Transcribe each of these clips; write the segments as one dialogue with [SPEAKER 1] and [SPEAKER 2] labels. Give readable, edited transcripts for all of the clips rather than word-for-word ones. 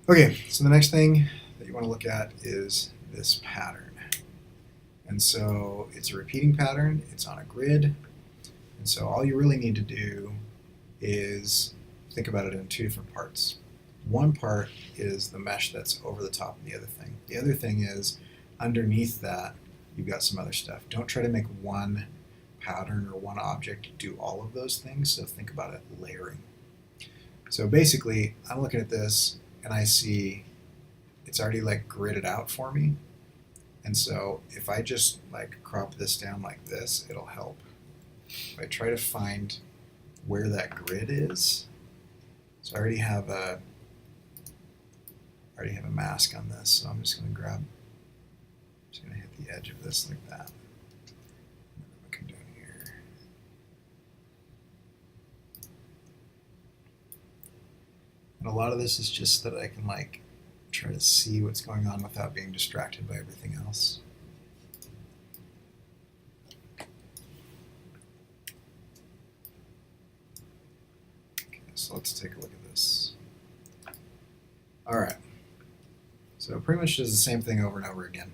[SPEAKER 1] Okay, so the next thing that you want to look at is this pattern. And so it's a repeating pattern, it's on a grid, and so all you really need to do is think about it in two different parts. One part is the mesh that's over the top of the other thing. The other thing is underneath that, you've got some other stuff. Don't try to make one pattern or one object do all of those things, so think about it layering. So basically, I'm looking at this and I see it's already like gridded out for me. And so if I just like crop this down like this, it'll help. If I try to find where that grid is, so I already have a mask on this, so I'm just going to hit the edge of this like that. Come down here. And a lot of this is just that I can like try to see what's going on without being distracted by everything else. Okay, so let's take a look at this. All right. So it pretty much does the same thing over and over again.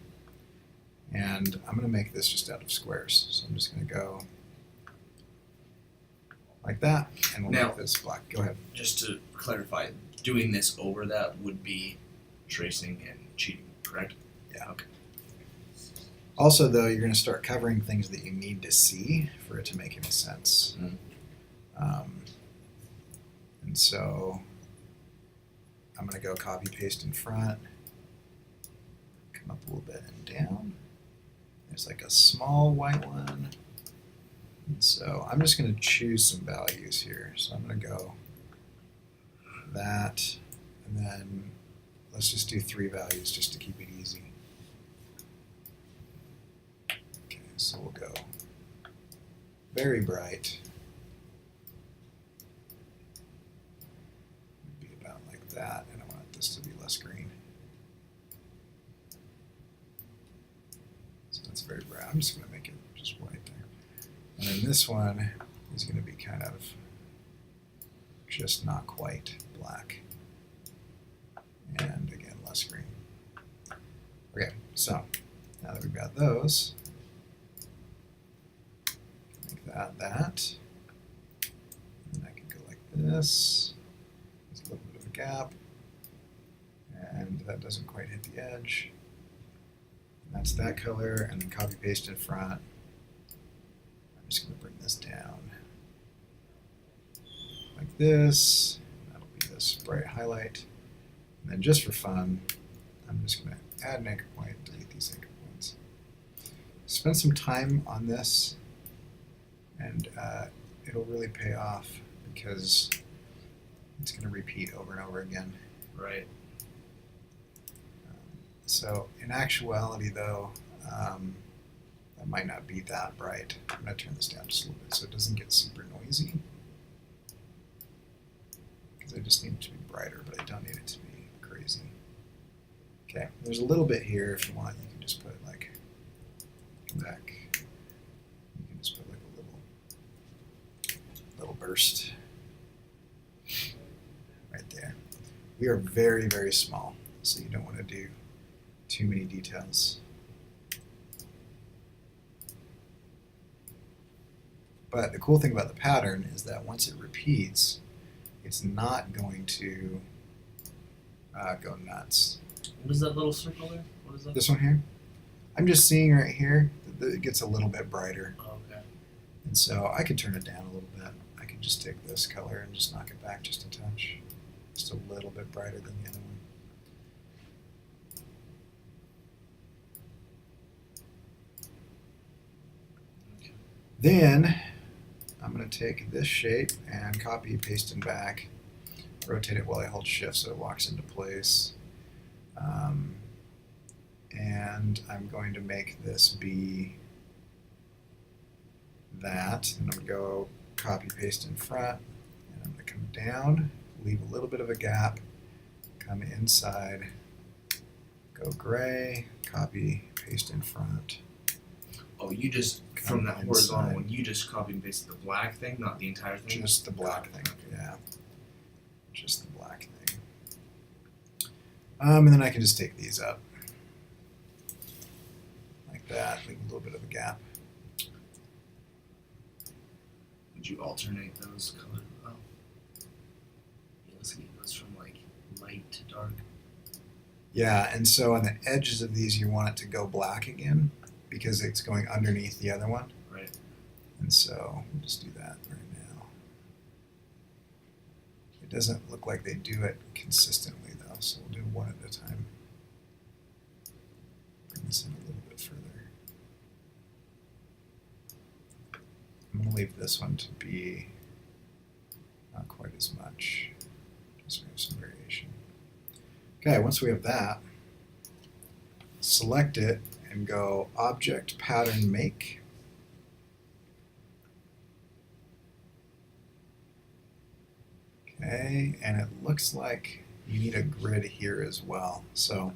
[SPEAKER 1] And I'm going to make this just out of squares. So I'm just going to go like that, and we'll make this black. Go ahead.
[SPEAKER 2] Just to clarify, doing this over that would be tracing and cheating, correct?
[SPEAKER 1] Yeah.
[SPEAKER 2] Okay.
[SPEAKER 1] Also, though, you're going to start covering things that you need to see for it to make any sense. And so I'm going to go copy paste in front, come up a little bit and down. There's like a small white one. And so I'm just going to choose some values here. So I'm going to go that, and then let's just do 3 values just to keep it easy. Okay, so we'll go very bright. Be about like that, and I want this to be less green. So that's very bright. I'm just going to make it just white there. And then this one is going to be kind of just not quite black. And again, less green. Okay, so now that we've got those, make that. And I can go like this. There's a little bit of a gap. And that doesn't quite hit the edge. And that's that color, and then copy paste in front. I'm just going to bring this down like this. That'll be this bright highlight. And then just for fun, I'm just going to add an anchor point, delete these anchor points. Spend some time on this, and it'll really pay off because it's going to repeat over and over again.
[SPEAKER 2] Right.
[SPEAKER 1] So in actuality, though, that might not be that bright. I'm going to turn this down just a little bit so it doesn't get super noisy. Because I just need it to be brighter, but I don't need it to be crazy. Okay, there's a little bit here. If you want, you can just put like, come back. You can just put like a little burst right there. We are very, very small, so you don't want to do too many details. But the cool thing about the pattern is that once it repeats, it's not going to go nuts.
[SPEAKER 2] What is that little circle there? What is that?
[SPEAKER 1] This one here? I'm just seeing right here that it gets a little bit brighter.
[SPEAKER 2] Oh, okay.
[SPEAKER 1] And so I could turn it down a little bit. I could just take this color and just knock it back just a touch. Just a little bit brighter than the other one.
[SPEAKER 2] Okay.
[SPEAKER 1] Then I'm going to take this shape and copy, paste it back, rotate it while I hold shift so it locks into place. And I'm going to make this be that, and I'm going to go copy, paste in front, and I'm going to come down, leave a little bit of a gap, come inside, go gray, copy, paste in front.
[SPEAKER 2] Oh, you just, from that horizontal one, you just copy and pasted the black thing, not the entire thing?
[SPEAKER 1] Just the black thing, yeah. Just the black thing. And then I can just take these up like that, leave a little bit of a gap.
[SPEAKER 2] Would you alternate those colors? Oh. Yeah, let's get those from like light to dark.
[SPEAKER 1] Yeah, and so on the edges of these, you want it to go black again because it's going underneath the other one.
[SPEAKER 2] Right.
[SPEAKER 1] And so we'll just do that right now. It doesn't look like they do it consistently though, so we'll do one at a time. Bring this in a little bit further. I'm going to leave this one to be not quite as much, just maybe some variation. Okay, once we have that, select it and go Object Pattern Make. Okay, and it looks like you need a grid here as well. So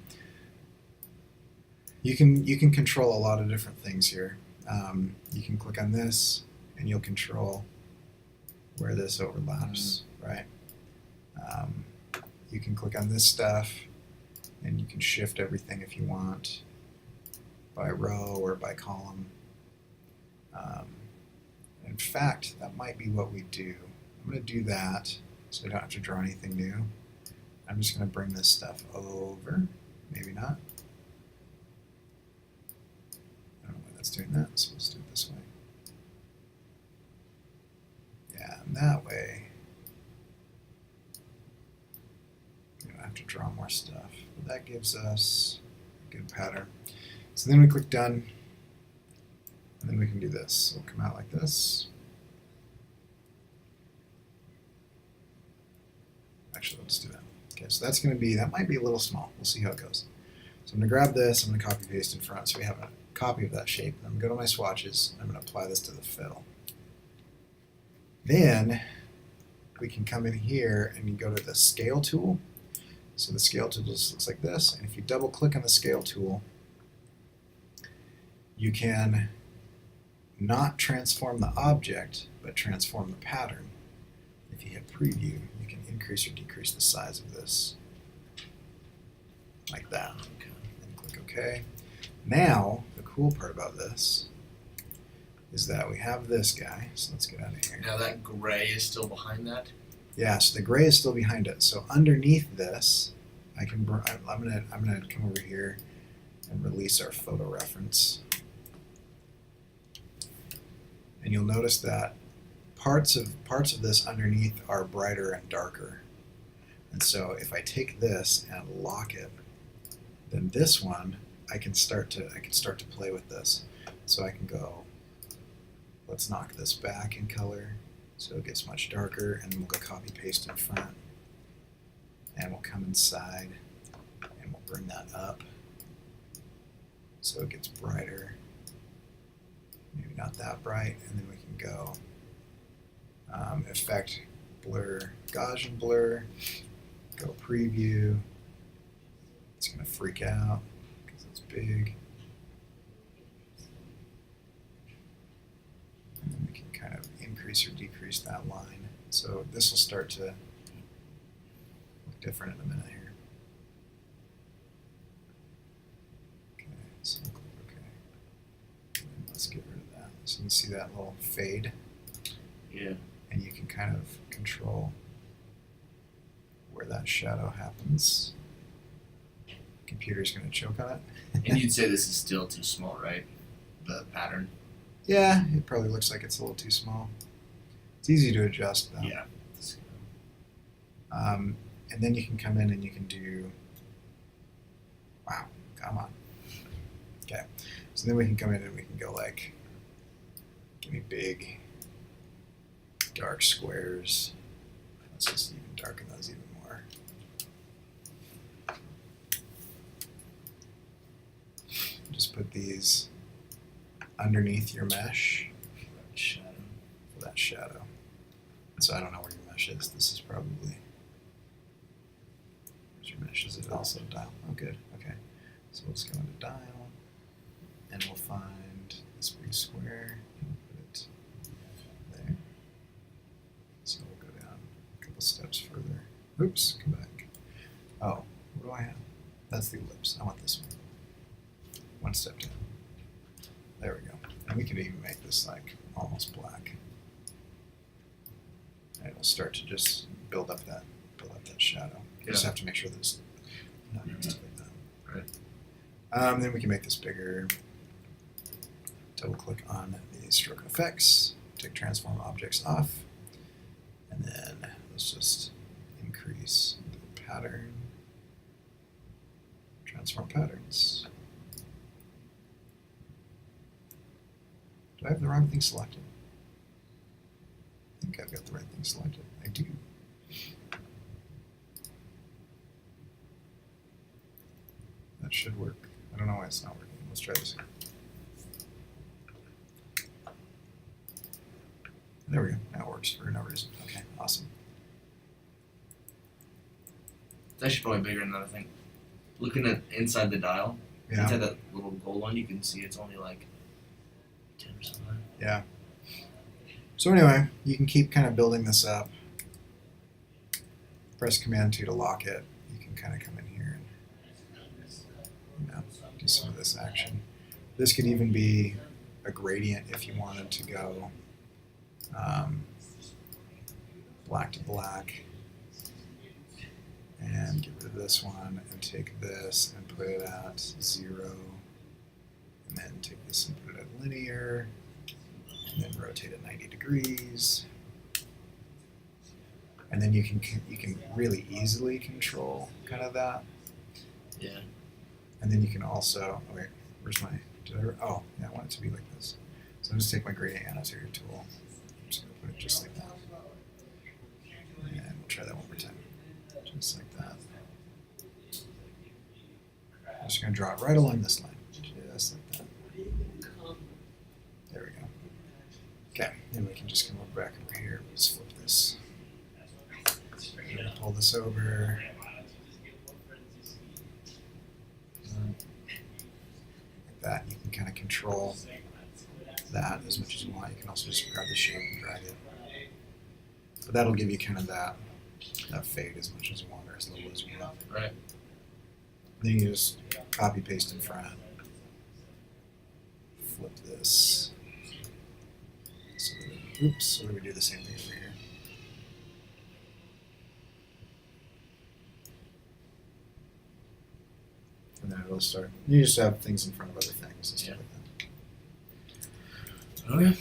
[SPEAKER 1] you can control a lot of different things here. You can click on this and you'll control where this overlaps, right? You can click on this stuff and you can shift everything if you want by row or by column. In fact, that might be what we do. I'm going to do that so I don't have to draw anything new. I'm just going to bring this stuff over. Maybe not. I don't know why that's doing that, so let's do it this way. Yeah, and that way we don't have to draw more stuff. But that gives us a good pattern. So then we click Done, and then we can do this. So it'll come out like this. Actually, let's do that. Okay, so that's going to be, that might be a little small. We'll see how it goes. So I'm going to grab this, I'm going to copy paste in front so we have a copy of that shape. I'm going to go to my swatches, I'm going to apply this to the fill. Then we can come in here and you go to the scale tool. So the scale tool just looks like this, and if you double click on the scale tool, you can not transform the object, but transform the pattern. If you hit preview, you can increase or decrease the size of this, like that. Okay. Then click OK. Now, the cool part about this is that we have this guy, so let's get out of here.
[SPEAKER 2] Now that gray is still behind that?
[SPEAKER 1] Yeah, so the gray is still behind it. So underneath this, I'm gonna come over here and release our photo reference. And you'll notice that parts of this underneath are brighter and darker. And so if I take this and lock it, then this one I can start to play with this. So I can go, let's knock this back in color so it gets much darker, and then we'll go copy paste in front. And we'll come inside and we'll bring that up so it gets brighter. Maybe not that bright, and then we can go effect, blur, Gaussian blur, go preview. It's going to freak out because it's big. And then we can kind of increase or decrease that line. So this will start to look different in a minute here. Okay, so we'll click OK. And then let's get rid of that. So you see that little fade?
[SPEAKER 2] Yeah.
[SPEAKER 1] And you can kind of control where that shadow happens. Computer's going to choke on it.
[SPEAKER 2] And you'd say this is still too small, right? The pattern?
[SPEAKER 1] Yeah, it probably looks like it's a little too small. It's easy to adjust though.
[SPEAKER 2] Yeah.
[SPEAKER 1] And then you can come in and you can do, wow, come on. Okay, so then we can come in and we can go like, give me big, dark squares. Let's just even darken those even more. Just put these underneath your mesh for that shadow. So I don't know where your mesh is. This is probably, where's your mesh? Is it also dial? Oh, good. Okay. So let's go into dial, and we'll find this big square and we'll put it there. So we'll go down a couple steps further. Oops, come back. Oh, what do I have? That's the ellipse. I want this one. One step down. There we go. And we could even make this like almost black. And it'll start to just build up that shadow. You just have to make sure that it's not mixed like that.
[SPEAKER 2] Right.
[SPEAKER 1] Then we can make this bigger. Double click on the stroke effects. Take transform objects off. And then let's just increase the pattern. Transform patterns. Do I have the wrong thing selected? I think I've got the right thing selected. I do. That should work. I don't know why it's not working. Let's try this again. There we go. Now it works for no reason. Okay, awesome.
[SPEAKER 2] It's actually probably bigger than that, I think. Looking at inside the dial,
[SPEAKER 1] Yeah.
[SPEAKER 2] inside that little gold one, you can see it's only like 10 or something.
[SPEAKER 1] Yeah. So anyway, you can keep kind of building this up. Press Command 2 to lock it. You can kind of come in here and do some of this action. This could even be a gradient if you wanted to go black to black. And get rid of this one and take this and put it at 0. And then take this and put it at linear. And then rotate it 90 degrees. And then you can really easily control kind of that.
[SPEAKER 2] Yeah.
[SPEAKER 1] And then you can also, oh wait, where's my, oh, yeah, I want it to be like this. So I'll just take my gradient annotator tool. I'm just going to put it just like that. And we'll try that one more time. Just like that. I'm just going to draw it right along this line. Just like that. There we go. Okay, and we can just come over back over here. Let's flip this. Pull this over. Like that. You can kind of control that as much as you want. You can also just grab the shape and drag it. But that'll give you kind of that fade as much as you want or as little as you want.
[SPEAKER 2] Right.
[SPEAKER 1] Then you just copy paste in front. Flip this. So that we do the same thing over here. And then it'll start. You just have things in front of other things and stuff like that.
[SPEAKER 2] Okay.